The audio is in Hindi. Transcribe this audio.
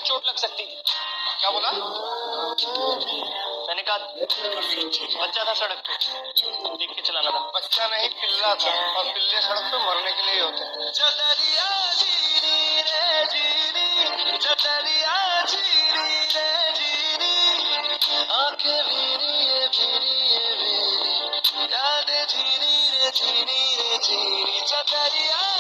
चोट लग सकती थी। क्या बोला? मैंने कहा बच्चा था सड़क पे, देख के चलाना था। बच्चा नहीं, पिल्ला था, और पिल्ले सड़क पे मरने के लिए होते हैं। जदरिया जीनी रे जीनी, जदरिया जीनी रे जीनी, आंखें भीनी ये भीनी, यादें झीनी रे झीनी रे झीनी, जदरिया